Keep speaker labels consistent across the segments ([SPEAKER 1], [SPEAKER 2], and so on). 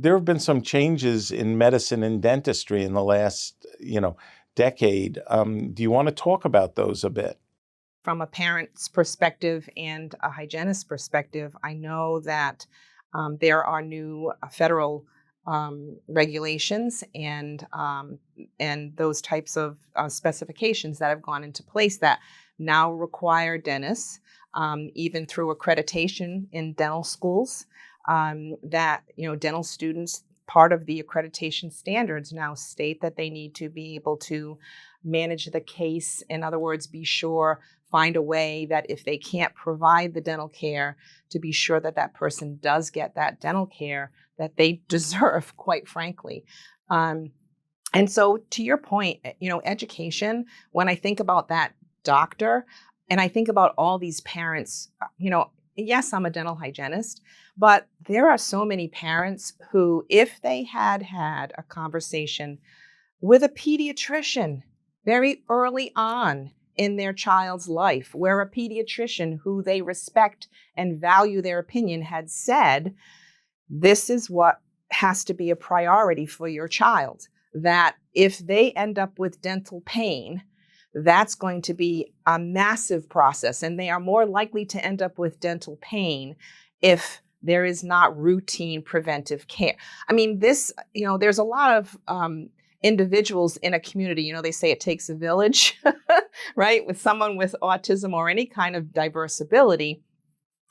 [SPEAKER 1] there have been some changes in medicine and dentistry in the last, decade. Do you want to talk about those a bit?
[SPEAKER 2] From a parent's perspective and a hygienist perspective, I know that there are new federal regulations and those types of specifications that have gone into place that now require dentists, even through accreditation in dental schools, that dental students. Part of the accreditation standards now state that they need to be able to manage the case. In other words, find a way that if they can't provide the dental care, to be sure that that person does get that dental care that they deserve, quite frankly. And so to your point, education, when I think about that doctor and I think about all these parents, yes, I'm a dental hygienist, but there are so many parents who, if they had had a conversation with a pediatrician very early on in their child's life, where a pediatrician who they respect and value their opinion had said, this is what has to be a priority for your child, that if they end up with dental pain, that's going to be a massive process, and they are more likely to end up with dental pain if there is not routine preventive care. I mean, there's a lot of individuals in a community, they say it takes a village, right? With someone with autism or any kind of diverse ability,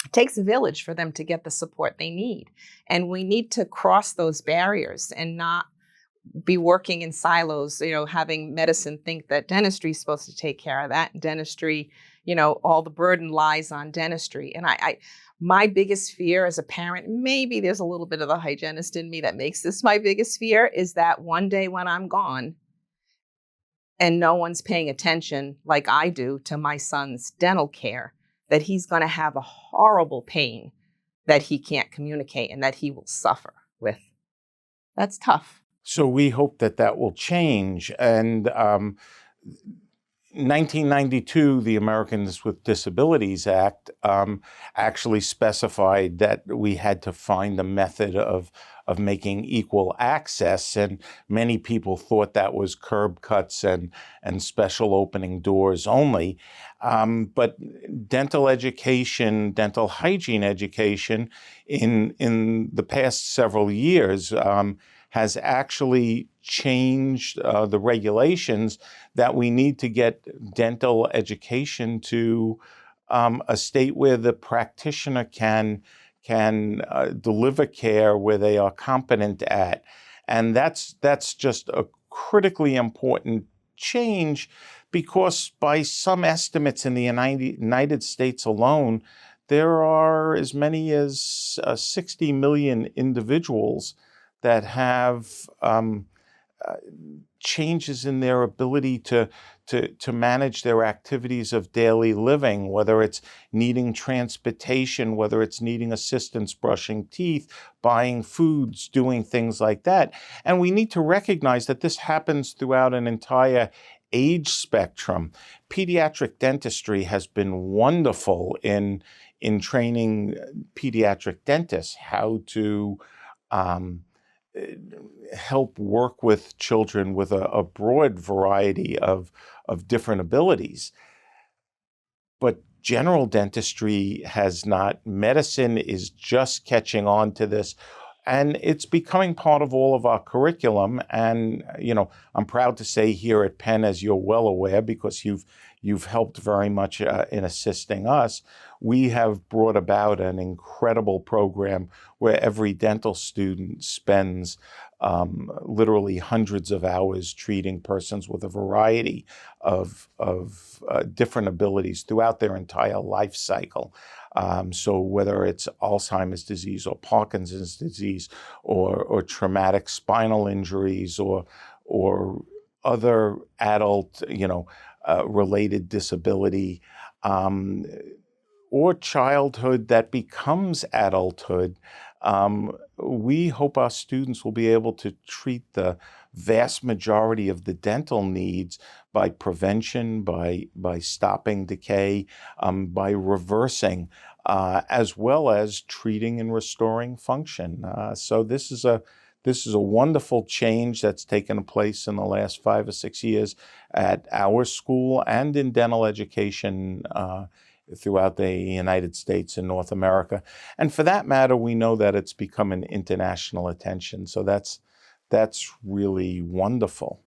[SPEAKER 2] it takes a village for them to get the support they need. And we need to cross those barriers and not be working in silos, having medicine think that dentistry is supposed to take care of that. And dentistry, all the burden lies on dentistry. And my biggest fear as a parent, maybe there's a little bit of the hygienist in me that makes this my biggest fear, is that one day when I'm gone and no one's paying attention like I do to my son's dental care, that he's going to have a horrible pain that he can't communicate and that he will suffer with. That's tough.
[SPEAKER 1] So we hope that will change. And 1992, the Americans with Disabilities Act actually specified that we had to find a method of making equal access, and many people thought that was curb cuts and special opening doors only. But dental education, dental hygiene education in the past several years has actually changed the regulations that we need to get dental education to a state where the practitioner can deliver care where they are competent at. And that's just a critically important change, because by some estimates in the United States alone, there are as many as 60 million individuals that have changes in their ability to manage their activities of daily living, whether it's needing transportation, whether it's needing assistance brushing teeth, buying foods, doing things like that. And we need to recognize that this happens throughout an entire age spectrum. Pediatric dentistry has been wonderful in training pediatric dentists how to help work with children with a broad variety of different abilities. But general dentistry has not. Medicine is just catching on to this, and it's becoming part of all of our curriculum. And, I'm proud to say here at Penn, as you're well aware, because you've helped very much in assisting us, we have brought about an incredible program where every dental student spends literally hundreds of hours treating persons with a variety of different abilities throughout their entire life cycle. So whether it's Alzheimer's disease or Parkinson's disease or traumatic spinal injuries or other adult, related disability, or childhood that becomes adulthood, we hope our students will be able to treat the vast majority of the dental needs by prevention, by stopping decay, by reversing as well as treating and restoring function. So this is a wonderful change that's taken place in the last 5 or 6 years at our school and in dental education throughout the United States and North America. And for that matter, we know that it's become an international attention. So that's really wonderful.